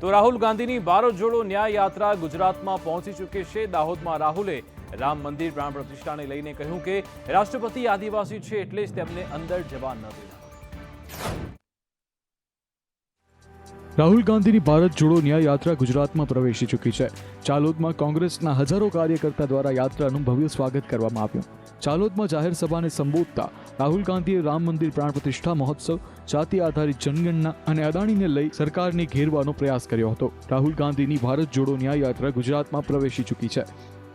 તો રાહુલ ગાંધીની ભારત જોડો ન્યાય યાત્રા ગુજરાતમાં પહોંચી ચૂકી છે। દાહોદમાં રાહુલે રામ મંદિર પ્રાણ પ્રતિષ્ઠાને લઈને કહ્યું કે રાષ્ટ્રપતિ આદિવાસી છે એટલે જ તેમને અંદર જવા ન દેવા। રાહુલ ગાંધીની ભારત જોડો ન્યાય યાત્રા ગુજરાતમાં પ્રવેશી ચૂકી છે। ચાલોદમાં કોંગ્રેસના હજારો કાર્યકર્તા દ્વારા યાત્રાનું ભવ્ય સ્વાગત કરવામાં આવ્યું। ચાલોદમાં જાહેર સભાને સંબોધતા રાહુલ ગાંધીએ રામ મંદિર પ્રાણ પ્રતિષ્ઠા મહોત્સવ, જાતિ આધારિત જનગણના અને અદાણીને લઈ સરકારને ઘેરવાનો પ્રયાસ કર્યો હતો। રાહુલ ગાંધીની ભારત જોડો ન્યાય યાત્રા ગુજરાતમાં પ્રવેશી ચૂકી છે।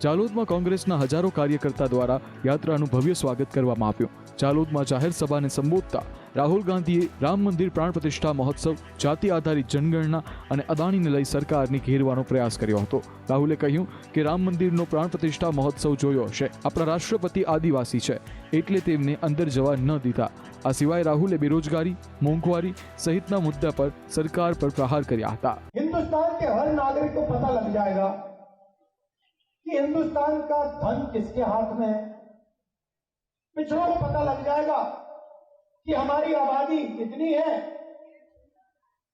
ચાલોદમાં કોંગ્રેસના હજારો કાર્યકર્તા દ્વારા યાત્રાનું ભવ્ય સ્વાગત કરવામાં આવ્યું। ચાલોદમાં જાહેર સભાને સંબોધતા રાહુલ ગાંધીએ રામ મંદિર પ્રાણ પ્રતિષ્ઠા મહોત્સવ, જાતિ આધારિત જનગણના અને અદાણીને લઈ સરકારને ઘેરવાનો પ્રયાસ કર્યો હતો। રાહુલે કહ્યું કે રામ મંદિરનો પ્રાણ પ્રતિષ્ઠા મહોત્સવ જોયો હશે। આપણા રાષ્ટ્રપતિ આદિવાસી છે એટલે તેમને અંદર જવા ન દીધા। આ સિવાય રાહુલે બેરોજગારી, મોંઘવારી સહિતના મુદ્દા પર સરકાર પર પ્રહાર કર્યા હતા। हिंदुस्तान के हर नागरिक को पता लग जाएगा कि हिंदुस्तान का धन किसके हाथ में है। पिछड़ों को पता लग जाएगा कि हमारी आबादी कितनी है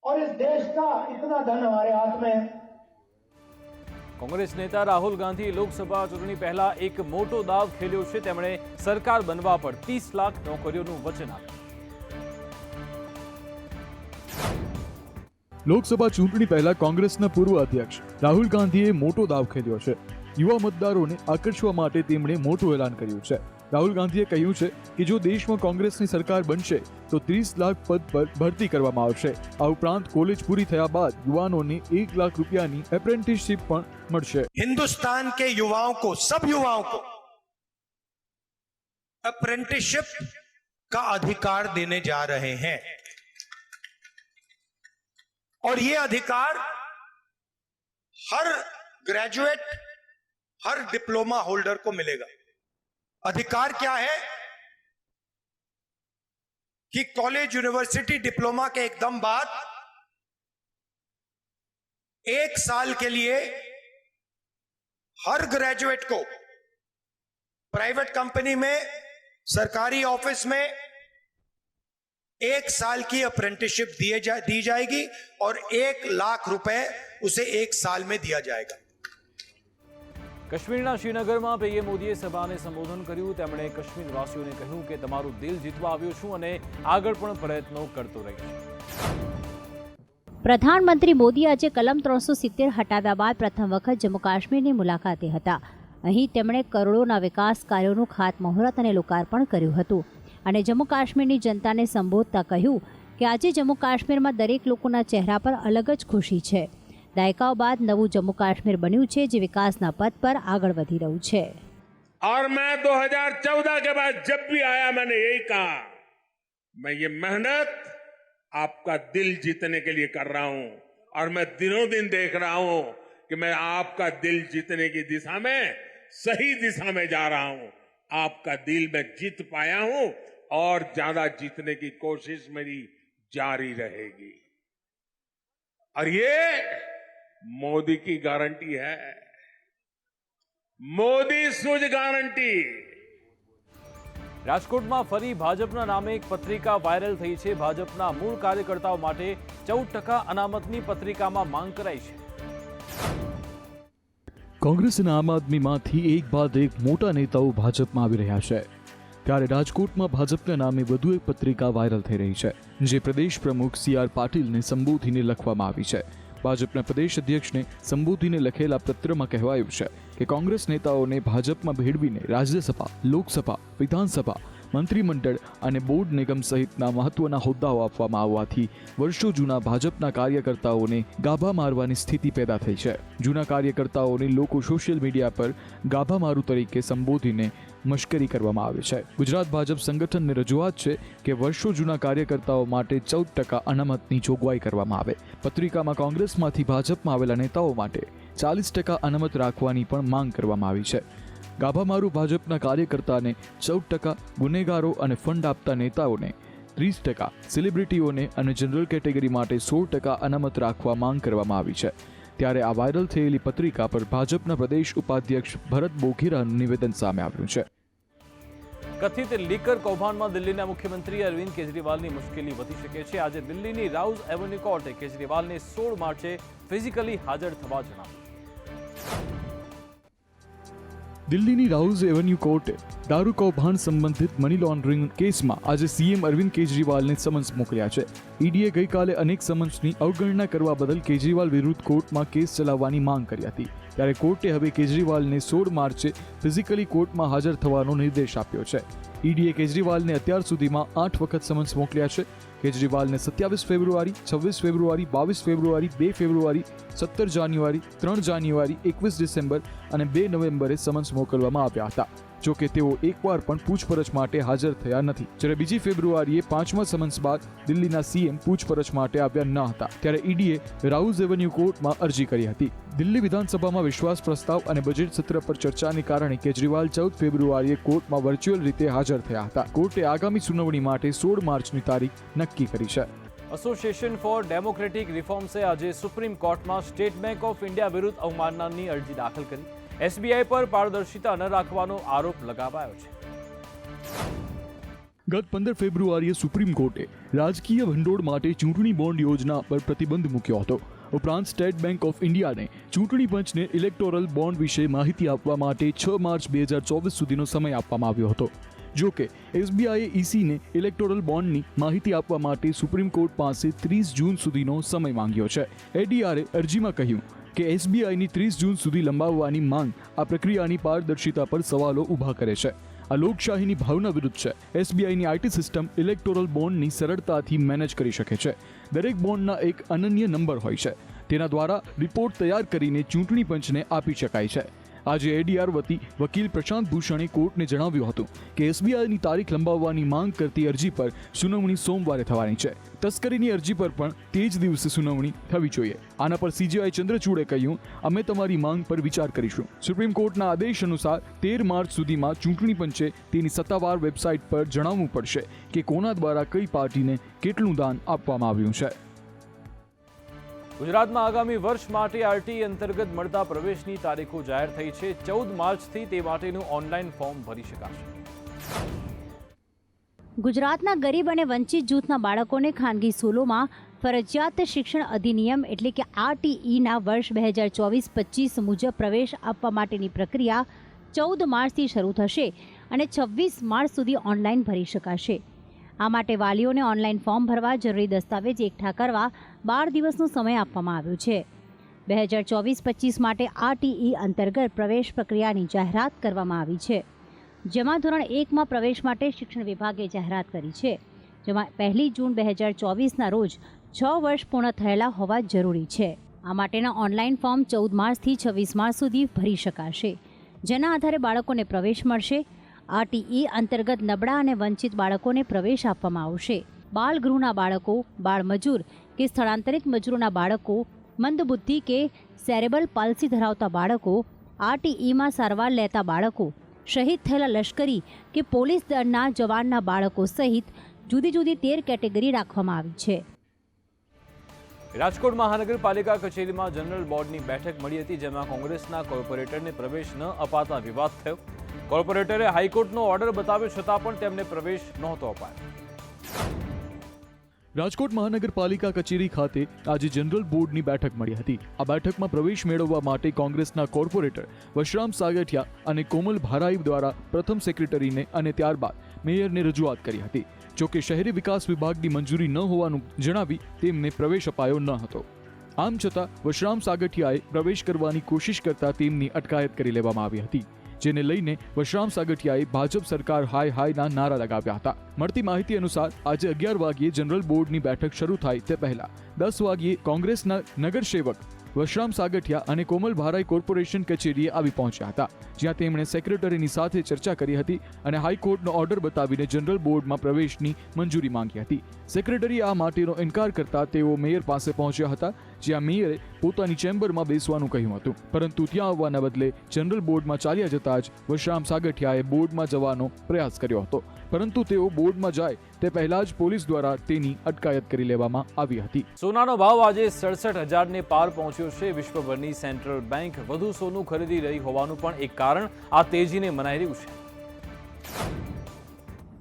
और इस देश का इतना धन हमारे हाथ में है। કોંગ્રેસ નેતા રાહુલ ગાંધી લોકસભા ચૂંટણી પહેલા એક મોટો દાવ ખેલ્યો છે। તેમણે સરકાર બનવા પર 30 લાખ નોકરીઓનું વચન આપ્યું। લોકસભા ચૂંટણી પહેલા કોંગ્રેસના પૂર્વ અધ્યક્ષ રાહુલ ગાંધીએ મોટો દાવ ખેલ્યો છે। યુવા મતદારોને આકર્ષવા માટે તેમણે મોટું એલાન કર્યું છે। રાહુલ ગાંધીએ કહ્યું છે કે જો દેશમાં કોંગ્રેસની સરકાર બનશે તો 30 લાખ પદ પર ભરતી કરવામાં આવશે। આ ઉપરાંત કોલેજ પૂરી થયા બાદ યુવાનોને 1 લાખ રૂપિયાની એપ્રેન્ટિસશીપ પણ મળશે। हिंदुस्तान के युवाओं को, सब युवाओं को अप्रेंटिसशिप का अधिकार देने जा रहे हैं और ये अधिकार हर ग्रेजुएट, हर डिप्लोमा होल्डर को मिलेगा। अधिकार क्या है कि कॉलेज, यूनिवर्सिटी, डिप्लोमा के एकदम बाद 1 साल के लिए हर ग्रेजुएट को प्राइवेट कंपनी में, सरकारी ऑफिस में 1 साल की अप्रेंटिसशिप दी जाएगी और 1 लाख रुपए उसे 1 साल में दिया जाएगा। કાશ્મીરના શ્રીનગરમાં પીએમ મોદીએ સભાને સંબોધન કર્યું। તેમણે કાશ્મીરવાસીઓને કહ્યું કે તમારું દિલ જીતવા આવ્યો છું અને આગળ પણ પ્રયત્નો કરતો રહીશ। પ્રધાનમંત્રી મોદી આજે કલમ 370 હટાવ્યા બાદ પ્રથમ વખત જમ્મુ કાશ્મીરની મુલાકાતે હતા। અહીં તેમણે કરોડોના વિકાસ કાર્યોનું ખાતમુહૂર્ત અને લોકાર્પણ કર્યું હતું અને જમ્મુ કાશ્મીરની જનતાને સંબોધતા કહ્યું કે આજે જમ્મુ કાશ્મીરમાં દરેક લોકોના ચહેરા પર અલગ જ ખુશી છે। દાયકાઓ બાદ નવું જમ્મુ કાશ્મીર બન્યું છે જે વિકાસના પથ પર આગળ વધી રહ્યું છે। और मैं 2014 के बाद जब भी आया मैंने यही कहा, मैं ये मेहनत आपका दिल जीतने के लिए कर रहा हूं और मैं दिनों दिन देख रहा हूं कि मैं आपका दिल जीतने की दिशा में सही दिशा में जा रहा हूं। आपका दिल मैं जीत पाया हूं और ज्यादा जीतने की कोशिश मेरी जारी रहेगी और ये मोदी की गारंटी है, मोदी सूझ गारंटी। રાજકોટમાં ફરી ભાજપના નામે એક પત્રિકા વાયરલ થઈ છે। ભાજપના મૂળ કાર્યકર્તાઓ માટે 14% અનામતની પત્રિકામાં માંગ કરાઈ છે। કોંગ્રેસ અને આમ આદમીમાંથી એક બાદ એક મોટા નેતાઓ ભાજપમાં આવી રહ્યા છે। ત્યારે રાજકોટમાં ભાજપના નામે વધુ એક પત્રિકા વાયરલ થઈ રહી છે જે પ્રદેશ પ્રમુખ CR પાટીલને સંબોધીને લખવામાં આવી છે। ભાજપના પ્રદેશ અધ્યક્ષને સંબોધીને લખેલા પત્રમાં કહેવાયું છે કે કોંગ્રેસ નેતાઓને ભાજપમાં ભેળવીને રાજ્યસભા, લોકસભા, વિધાનસભા, મંત્રીમંડળ અને બોર્ડ નિગમ સહિતના મહત્વના હોદ્દાઓ આપવામાં આવવાથી વર્ષો જૂના ભાજપના કાર્યકર્તાઓને ગાભા મારવાની સ્થિતિ પેદા થઈ છે। જૂના કાર્યકર્તાઓને લોકો સોશિયલ મીડિયા પર ગાભામારું તરીકે સંબોધીને મશ્કરી કરવામાં આવે છે। ગુજરાત ભાજપ સંગઠનની રજૂઆત છે કે વર્ષો જૂના કાર્યકર્તાઓ માટે 14% અનામતની જોગવાઈ કરવામાં આવે। પત્રિકામાં કોંગ્રેસમાંથી ભાજપમાં આવેલા નેતાઓ માટે 40% અનામત રાખવાની પણ માંગ કરવામાં આવી છે। ગાભામારું ભાજપના કાર્યકર્તાને 14%, ગુનેગારો અને ફંડ આપતા નેતાઓને 30%, સેલિબ્રિટીઓને અને જનરલ કેટેગરી માટે 16% અનામત રાખવા માંગ કરવામાં આવી છે। ત્યારે આ વાયરલ થયેલી પત્રિકા પર ભાજપના પ્રદેશ ઉપાધ્યક્ષ ભરત બોઘેરાનું નિવેદન સામે આવ્યું છે। કથિત લીકર કૌભાંડમાં દિલ્હીના મુખ્યમંત્રી અરવિંદ કેજરીવાલની મુશ્કેલી વધી શકે છે. આજે દિલ્હીની રાઉઝ એવન્યુ કોર્ટે કેજરીવાલને 16 માર્ચે ફિઝિકલી હાજર થવા જણાવ્યું. દિલ્હીની રાઉઝ એવન્યુ કોર્ટે દારૂ કૌભાંડ સંબંધિત મની લોન્ડરિંગ કેસમાં આજે સીએમ અરવિંદ કેજરીવાલને સમન્સ મોકલ્યા છે. ઈડીએ ગઈકાલે અનેક સમન્સની અવગણના કરવા બદલ કેજરીવાલ વિરુદ્ધ કોર્ટમાં કેસ ચલાવવાની માંગ કરી હતી. ત્યારે કોર્ટે હવે કેજરીવાલને 16 માર્ચે ફિઝિકલી કોર્ટમાં હાજર થવાનો નિર્દેશ આપ્યો છે. ઈડીએ કેજરીવાલને અત્યાર સુધીમાં 8 વખત સમન્સ મોકલ્યા છે. કેજરીવાલને 27 ફેબ્રુઆરી, 26 ફેબ્રુઆરી, 22 ફેબ્રુઆરી, 2 ફેબ્રુઆરી, 17 જાન્યુઆરી, 3 જાન્યુઆરી, 21 ડિસેમ્બર અને 2 નવેમ્બરે સમન્સ મોકલવામાં આવ્યા હતા. જો કે તેઓ એકવાર પણ પૂછપરછ માટે હાજર થયા નથી. જ્યારે બીજી ફેબ્રુઆરીએ 5મા સમન્સ બાદ દિલ્હીના સીએમ પૂછપરછ માટે આવ્યા ન હતા. ત્યારે ઈડીએ રાઉઝ એવન્યુ કોર્ટમાં અરજી કરી હતી. દિલ્હી વિધાનસભામાં વિશ્વાસ પ્રસ્તાવ અને બજેટ સત્ર પર ચર્ચાને કારણે કેજરીવાલ 14 ફેબ્રુઆરીએ કોર્ટમાં વર્ચ્યુઅલ રીતે હાજર થયા હતા. કોર્ટે આગામી સુનાવણી માટે 16 માર્ચની તારીખ નક્કી કરી છે. એસોસિએશન ફોર ડેમોક્રેટિક રિફોર્મ્સે આજે સુપ્રીમ કોર્ટમાં સ્ટેટ બેંક ઓફ ઇન્ડિયા વિરુદ્ધ અવમાનનાની અરજી દાખલ કરી. એસબીઆઈ પર પારદર્શિતા ન રાખવાનો આરોપ લગાવાયો છે. ગત 15 ફેબ્રુઆરીએ સુપ્રીમ કોર્ટે રાજકીય ભંડોળ માટે ચૂંટણી બોન્ડ યોજના પર પ્રતિબંધ મૂક્યો હતો. ઉપરાંત સ્ટેટ બેંક ઓફ ઇન્ડિયાને ચૂંટણી પંચને ઇલેક્ટોરલ બોન્ડ વિશે માહિતી આપવા માટે 6 માર્ચ 2024 સુધીનો સમય આપવામાં આવ્યો હતો. જો કે એસબીઆઈએ ઈસીને ઇલેક્ટોરલ બોન્ડની માહિતી આપવા માટે સુપ્રીમ કોર્ટ પાસે 30 જૂન સુધીનો સમય માંગ્યો છે. એડીઆરે અરજીમાં કહ્યું કે એસબીઆઈની 30 જૂન સુધી લંબાવવાની માંગ આ પ્રક્રિયાની પારદર્શિતા પર સવાલો ઊભા કરે છે. આ લોકશાહીની ભાવના વિરુદ્ધ છે. એસબીઆઈની આઈટી સિસ્ટમ ઇલેક્ટોરલ બોન્ડની સરળતાથી મેનેજ કરી શકે છે. દરેક બોન્ડના એક અનન્ય નંબર હોય છે. તેના દ્વારા રિપોર્ટ તૈયાર કરીને ચૂંટણી પંચને આપી શકાય છે. આજે એડીઆર વતી વકીલ પ્રશાંત ભૂષણે કોર્ટને જણાવ્યું હતું કે એસબીઆઈની તારીખ લંબાવવાની માંગ કરતી અરજી પર સુનાવણી સોમવારે થવાની છે. તસ્કરીની અરજી પર પણ તે જ દિવસે સુનાવણી થવી જોઈએ. આના પર સીજેઆઈ ચંદ્રચૂડે કહ્યું, અમે તમારી માંગ પર વિચાર કરીશું. સુપ્રીમ કોર્ટના આદેશ અનુસાર 13 માર્ચ સુધીમાં ચૂંટણી પંચે તેની સત્તાવાર વેબસાઇટ પર જણાવવું પડશે કે કોના દ્વારા કઈ પાર્ટીને કેટલું દાન આપવામાં આવ્યું છે. ગુજરાતમાં આગામી વર્ષ માટે આરટીઈ અંતર્ગત મળતા પ્રવેશની તારીખો જાહેર થઈ છે. 14 માર્ચથી તે માટેનું ઓનલાઈન ફોર્મ ભરી શકાશે. ગુજરાતના ગરીબ અને વંચિત જૂથના બાળકોને ખાનગી સ્કૂલોમાં ફરજિયાત શિક્ષણ અધિનિયમ એટલે કે આરટીઈના વર્ષ 2024-25 મુજબ પ્રવેશ આપવા માટેની પ્રક્રિયા 14 માર્ચથી શરૂ થશે અને 26 માર્ચ સુધી ઓનલાઈન ભરી શકાશે. આ માટે વાલીઓને ઓનલાઈન ફોર્મ ભરવા જરૂરી દસ્તાવેજ એકઠા કરવા 12 દિવસનો સમય આપવામાં આવ્યો છે. 2024-25 માટે આરટીઈ અંતર્ગત પ્રવેશ પ્રક્રિયાની જાહેરાત કરવામાં આવી છે. જેમાં ધોરણ 1માં પ્રવેશ માટે શિક્ષણ વિભાગે જાહેરાત કરી છે. જેમાં 1 જૂન 2024ના રોજ 6 વર્ષ પૂર્ણ થયેલા હોવા જરૂરી છે. આ માટેના ઓનલાઈન ફોર્મ 14 માર્ચથી 26 માર્ચ સુધી ભરી શકાશે. જેના આધારે બાળકોને પ્રવેશ મળશે. આરટીઈ અંતર્ગત નબળા અને વંચિત બાળકોને પ્રવેશ આપવામાં આવશે. બાળ ગૃહના બાળકો, બાળ મજૂર કે સ્થળાંતરિત મજૂરોના બાળકો, મંદબુદ્ધિ કે સેરેબલ પાલ્સી ધરાવતા બાળકો, આરટીઈમાં સારવાર લેતા બાળકો, શહીદ થયેલા લશ્કરી કે પોલીસ દળના જવાનના બાળકો સહિત જુદી જુદી 13 કેટેગરી રાખવામાં આવી છે. રાજકોટ મહાનગરપાલિકા કચેરીમાં જનરલ બોર્ડની બેઠક મળી હતી, જેમાં કોંગ્રેસના કોર્પોરેટરને પ્રવેશ ન અપાતા વિવાદ થયો. કોર્પોરેટરે હાઈકોર્ટનો ઓર્ડર બતાવ્યો છતાં પણ તેમને પ્રવેશ નહોતો અપાયો. રાજકોટ મહાનગરપાલિકા કચેરી ખાતે આજે જનરલ બોર્ડની બેઠક મળી હતી. આ બેઠકમાં પ્રવેશ મેળવવા માટે કોંગ્રેસના કોર્પોરેટર વશરામ સાગઠિયા અને કોમલ ભારાઈ દ્વારા પ્રથમ સેક્રેટરીને અને ત્યારબાદ મેયરને રજૂઆત કરી હતી. જોકે શહેરી વિકાસ વિભાગની મંજૂરી ન હોવાનું જણાવી તેમને પ્રવેશ અપાયો ન હતો. આમ છતાં વશરામ સાગઠિયાએ પ્રવેશ કરવાની કોશિશ કરતા તેમની અટકાયત કરી લેવામાં આવી હતી. જેને લઈને વશરામ સાગઠિયાએ ભાજપ સરકાર હાય હાયના નારા લગાવ્યા હતા. મળતી માહિતી અનુસાર આજે 11 વાગ્યે જનરલ બોર્ડની બેઠક શરૂ થાય તે પહેલા 10 વાગ્યે કોંગ્રેસના નગરસેવક વશરામ સાગઠિયા અને કોમલ ભારાઈ કોર્પોરેશન કચેરીએ આવી પહોંચ્યા હતા, જ્યાં તેમણે સેક્રેટરીની સાથે ચર્ચા કરી હતી અને હાઈકોર્ટનો ઓર્ડર બતાવીને જનરલ બોર્ડમાં પ્રવેશની મંજૂરી માંગી હતી. સેક્રેટરીએ આ માટેનો ઇનકાર કરતા તેઓ મેયર પાસે પહોંચ્યા હતા, જ્યાં મેયરે પોતાની ચેમ્બરમાં બેસવાનું કહ્યું હતું. પરંતુ ત્યાં આવવાના બદલે જનરલ બોર્ડમાં ચાલ્યા જતા જ વશરામ સાગઠિયાએ બોર્ડમાં જવાનો પ્રયાસ કર્યો હતો, પરંતુ તેઓ બોર્ડમાં જાય તે પહેલા જ પોલીસ દ્વારા તેની અટકાયત કરી લેવામાં આવી હતી. સોનાનો ભાવ આજે 67,000 ને પાર પહોંચ્યો છે. વિશ્વભરની સેન્ટ્રલ બેંક વધુ સોનું ખરીદી રહી હોવાનું પણ એક કારણ આ તેજીને મનાઈ રહ્યું છે.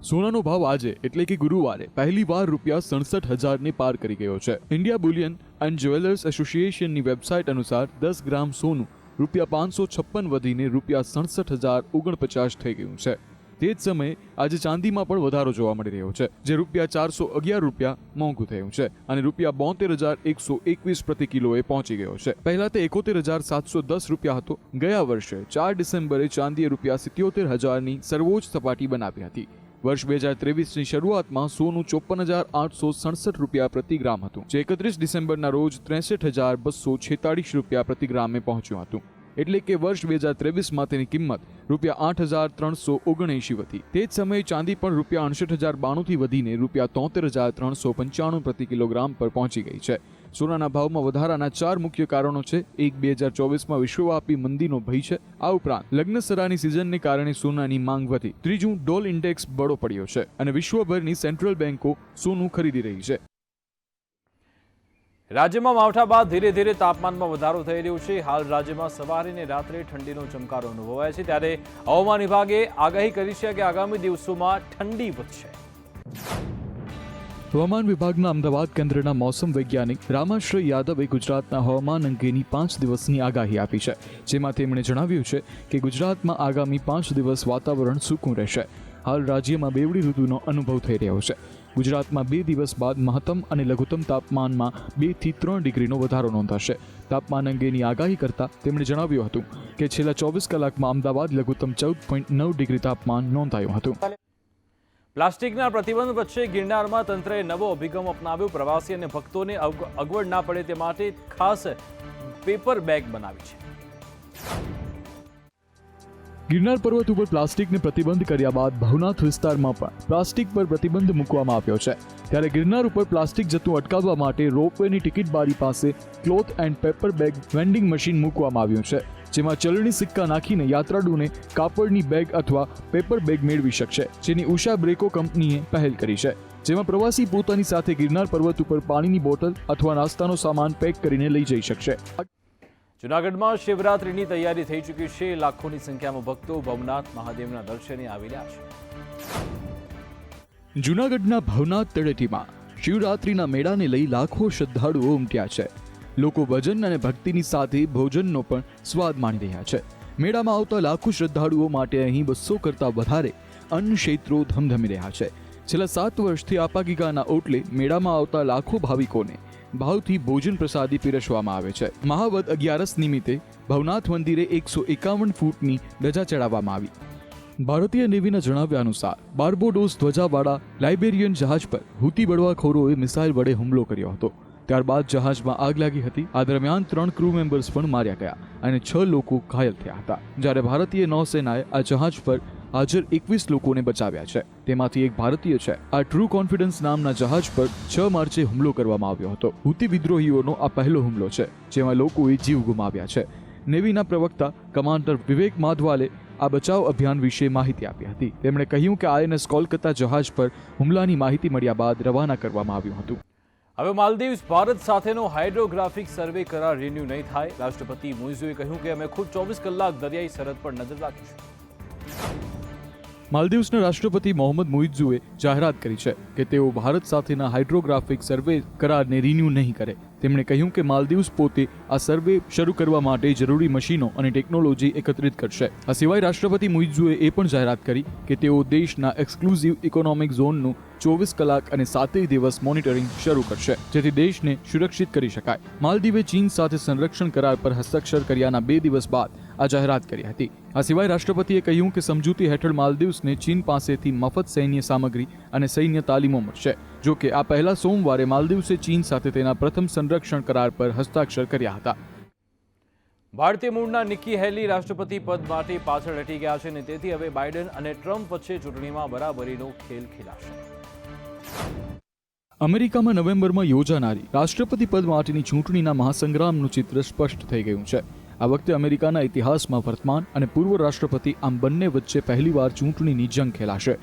સોનાનો ભાવ આજે એટલે કે ગુરુવારે પહેલીવાર ₹67,000 પાર કરી ગયો છે. ઇન્ડિયા બુલિયન એન્ડ જ્વેલર્સ એસોસિએશનની વેબસાઇટ અનુસાર 10 ગ્રામ સોનું ₹556 વધીને ₹67,049 થઈ ગયું છે. તે જ સમયે આજે ચાંદીમાં પણ વધારો જોવા મળી રહ્યો છે, જે ₹411 મોંઘું થયું છે અને ₹72,121 પ્રતિ કિલોએ પહોંચી ગયો છે. પહેલા તે ₹71,710 હતો. ગયા વર્ષે 4 ડિસેમ્બરે ચાંદીએ ₹77,000ની સર્વોચ્ચ સપાટી બનાવી હતી. વર્ષ 2023ની શરૂઆતમાં સોનું ₹54,867 પ્રતિ ગ્રામ હતું, જે 31 ડિસેમ્બરના રોજ ₹63,246 પ્રતિ ગ્રામે પહોંચ્યું હતું. એટલે કે વર્ષ 2023માં તેની કિંમત ₹8,379 હતી. તે જ સમયે ચાંદી પણ ₹68,092થી વધીને ₹73,395 પ્રતિ કિલોગ્રામ પર પહોંચી ગઈ છે. સોનાના ભાવમાં વધારાના 4 મુખ્ય કારણો છે. 2024માં વિશ્વવ્યાપી મંદીનો ભય છે. આ ઉપરાંત લગ્નસરાની સિઝનને કારણે સોનાની માંગ વધી. ત્રીજું, ડોલ ઇન્ડેક્સ બળો પડ્યો છે અને વિશ્વભરની સેન્ટ્રલ બેન્કો સોનું ખરીદી રહી છે. રાજ્યમાં માવઠા બાદ ધીરે ધીરે તાપમાનમાં વધારો થઈ રહ્યો છે. હાલ રાજ્યમાં સવારે અને રાત્રે ઠંડીનો ચમકારો અનુભવાય છે, ત્યારે હવામાન વિભાગે આગાહી કરી છે કે આગામી દિવસોમાં ઠંડી વધશે. હવામાન વિભાગના અમદાવાદ કેન્દ્રના મોસમ વૈજ્ઞાનિક રામાશ્રય યાદવે ગુજરાતના હવામાન અંગેની 5 દિવસની આગાહી આપી છે, જેમાં તેમણે જણાવ્યું છે કે ગુજરાતમાં આગામી 5 દિવસ વાતાવરણ સૂકું રહેશે. હાલ રાજ્યમાં બેવડી ઋતુનો અનુભવ થઈ રહ્યો છે. ગુજરાતમાં 2 દિવસ બાદ મહત્તમ અને લઘુત્તમ તાપમાનમાં 2 થી 3 ડિગ્રીનો વધારો નોંધાશે. તાપમાન અંગેની આગાહી કરતા તેમણે જણાવ્યું હતું કે છેલ્લા 24 કલાકમાં અમદાવાદ લઘુત્તમ 14.9 ડિગ્રી તાપમાન નોંધાયું હતું. પ્લાસ્ટિકના પ્રતિબંધ વચ્ચે ગિરનારમાં તંત્રએ નવો અભિગમ અપનાવ્યો. પ્રવાસી અને ભક્તોને અગવડ ના પડે તે માટે ખાસ પેપર બેગ બનાવી છે. ગિરનાર પર્વત ઉપર પ્લાસ્ટિકને પ્રતિબંધ કર્યા બાદ ભવનાથ વિસ્તારમાં પણ પ્લાસ્ટિક પર પ્રતિબંધ મૂકવામાં આવ્યો છે. ત્યારે ગિરનાર ઉપર પ્લાસ્ટિક જતું અટકાવવા માટે રોપવેની ટિકિટ બારી પાસે cloth and paper bag vending machine મૂકવામાં આવ્યું છે, જેમાં ચલણી સિક્કા નાખીને યાત્રાળુને કાપડની બેગ અથવા પેપર બેગ મેળવી શકશે, જેની ઉષા બ્રેકો કંપનીએ પહેલ કરી છે. જેમાં પ્રવાસી પોતાની સાથે ગિરનાર પર્વત ઉપર પાણીની બોટલ અથવા નાસ્તાનો સામાન પેક કરીને લઈ જઈ શકશે. જૂનાગઢમાં શિવરાત્રીની તૈયારી થઈ ચૂકી છે. લાખોની સંખ્યામાં ભક્તો ભવનાથ મહાદેવના દર્શને આવી રહ્યા છે. જૂનાગઢના ભવનાથ તળેટીમાં શિવરાત્રીના મેળાને લઈ લાખો શ્રદ્ધાળુઓ ઉમટ્યા છે. લોકો ભજન અને ભક્તિની સાથે ભોજનનો પણ સ્વાદ માણી રહ્યા છે. મેળામાં આવતા લાખો શ્રદ્ધાળુઓ માટે અહીં 200 કરતાં વધારે અન્ન ક્ષેત્રો ધમધમી રહ્યા છે. છેલ્લા 7 વર્ષથી આપાગીગાના ઓટલે મેળામાં આવતા લાખો ભાવિકોને ભાવથી ભોજન પ્રસાદી પીરસવામાં આવે છે. મહાવદ 11 નિમિત્તે ભવનાથ મંદિરે 151 ફૂટની ધજા ચડાવવામાં આવી. ભારતીય નેવીના જણાવ્યા અનુસાર બાર્બોડોસ ધ્વજાવાળા લાઇબેરિયન જહાજ પર હુતી બળવાખોરોએ મિસાઇલ વડે હુમલો કર્યો હતો. ત્યારબાદ જહાજમાં આગ લાગી હતી. આ દરમિયાન 3 ક્રૂ મેમ્બર્સ પણ માર્યા ગયા અને 6 લોકો ઘાયલ થયા હતા. જ્યારે ભારતીય નૌસેનાએ આ જહાજ પર હાજર 21 લોકોને બચાવ્યા છે. તેમાંથી એક ભારતીય છે. આ ટ્રુ કોન્ફિડન્સ નામના જહાજ પર 6 માર્ચે હુમલો કરવામાં આવ્યો હતો. હુતી વિદ્રોહીઓનો આ પહેલો હુમલો છે, જેમાં લોકોએ જીવ ગુમાવ્યા છે. નેવીના પ્રવક્તા કમાન્ડર વિવેક માધવાલે આ બચાવ અભિયાન વિશે માહિતી આપી હતી. તેમણે કહ્યું કે INS કોલકાતા જહાજ પર હુમલાની માહિતી મળ્યા બાદ રવાના કરવામાં આવ્યું હતું. હવે માલદીવ્સ ભારત સાથેનો હાઇડ્રોગ્રાફિક સર્વે કરાર રિન્યુ નહીં થાય. રાષ્ટ્રપતિ મુઇઝુએ કહ્યું કે અમે ખુદ 24 કલાક દરિયાઈ સરહદ પર નજર રાખીશું. માલદીવ્સના રાષ્ટ્રપતિ મોહમ્મદ મુઇઝુએ જાહેરાત કરી છે કે તેઓ ભારત સાથેના હાઇડ્રોગ્રાફિક સર્વે કરારને રિન્યુ નહીં કરે. તેમણે કહ્યું કે માલદીવ્સ પોતે આ સર્વે શરૂ કરવા માટે જરૂરી મશીનો અને ટેકનોલોજી એકત્રિત કરશે. આ સિવાય રાષ્ટ્રપતિ મુઇઝુએ એ પણ જાહેરાત કરી કે તેઓ દેશના એક્સક્લુઝિવ ઇકોનોમિક ઝોનનું 24 કલાક અને 7 દિવસ મોનિટરિંગ શરૂ કરશે, જેથી દેશને સુરક્ષિત કરી શકાય. માલદીવે ચીન સાથે સંરક્ષણ કરાર પર હસ્તાક્ષર કર્યાના 2 દિવસ બાદ આ જાહેરાત કરી હતી. આ સિવાય રાષ્ટ્રપતિએ કહ્યું કે સમજૂતી હેઠળ માલદીવ્સને ચીન પાસેથી મફત સૈન્ય સામગ્રી અને સૈન્ય તાલીમો મળશે. જો કે આ પહેલા સોમવારે માલદીવ્સે ચીન સાથે તેના પ્રથમ સંરક્ષણ કરાર પર હસ્તાક્ષર કર્યા હતા. ભારતીય મૂળના નિકી હેલી રાષ્ટ્રપતિ પદ માટે પાછળ હટી ગયા છે અને તેથી હવે બાઇડન અને ટ્રમ્પ વચ્ચે ચૂંટણીમાં બરાબરીનો ખેલ ખેલાશે. અમેરિકામાં નવેમ્બરમાં યોજાનારી રાષ્ટ્રપતિ પદ માટેની ચૂંટણીના મહાસંગ્રામનું ચિત્ર સ્પષ્ટ થઈ ગયું છે. આ વખતે અમેરિકાના ઇતિહાસમાં વર્તમાન અને પૂર્વ રાષ્ટ્રપતિ આમ બંને વચ્ચે પહેલીવાર ચૂંટણીની જંગ ખેલાશે.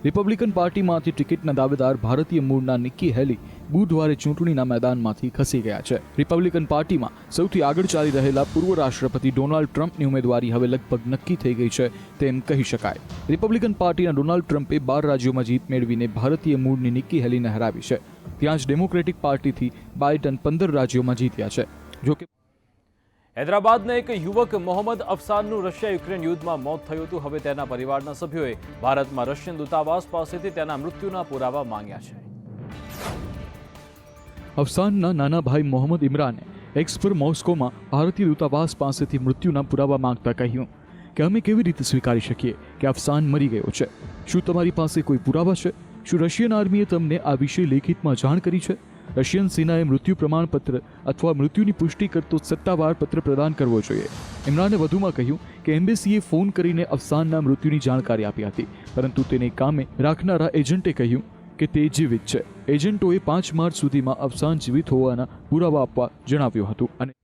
રિપબ્લિકન પાર્ટીમાંથી ટિકિટના દાવેદાર ભારતીય મૂળના નિક્કી હેલી બુધવારે ચૂંટણીના મેદાનમાંથી ખસી ગયા છે. રિપબ્લિકન પાર્ટીમાં સૌથી આગળ ચાલી રહેલા પૂર્વ રાષ્ટ્રપતિ ડોનાલ્ડ ટ્રમ્પની ઉમેદવારી હવે લગભગ નક્કી થઈ ગઈ છે તેમ કહી શકાય. રિપબ્લિકન પાર્ટીના ડોનાલ્ડ ટ્રમ્પે 12 રાજ્યોમાં જીત મેળવીને ભારતીય મૂળની નિક્કી હેલીને હરાવી છે. ત્યાં જ ડેમોક્રેટિક પાર્ટીથી બાઇડન 15 રાજ્યોમાં જીત્યા છે. જોકે હૈદરાબાદના એક યુવક મોહમ્મદ અફસાનનું રશિયા યુક્રેન યુદ્ધમાં મોત થયું હતું. હવે તેના પરિવારના સભ્યોએ ભારતમાં રશિયન દૂતાવાસ પાસેથી તેના મૃત્યુના પુરાવા માંગ્યા છે. અફસાનના નાના ભાઈ મોહમ્મદ ઇમરાને એક્સ પર મોસ્કોમાં ભારતીય દૂતાવાસ પાસેથી મૃત્યુના પુરાવા માંગતા કહ્યું કે અમે કેવી રીતે સ્વીકારી શકીએ કે અફસાન મરી ગયો છે? શું તમારી પાસે કોઈ પુરાવા છે? શું રશિયન આર્મીએ તમને આ વિશે લેખિતમાં જાણ કરી છે? રશિયન સેનાએ મૃત્યુ પ્રમાણપત્ર અથવા મૃત્યુની પુષ્ટિ કરતો સત્તાવાર પત્ર પ્રદાન કરવો જોઈએ. ઇમરાને વધુમાં કહ્યું કે એમ્બેસીએ ફોન કરીને અફસાનના મૃત્યુની જાણકારી આપી હતી, પરંતુ તેને કામે રાખનારા એજન્ટે કહ્યું કે તે જીવિત છે. એજન્ટોએ 5 માર્ચ સુધીમાં અફસાન જીવિત હોવાના પુરાવા આપવા જણાવ્યું હતું અને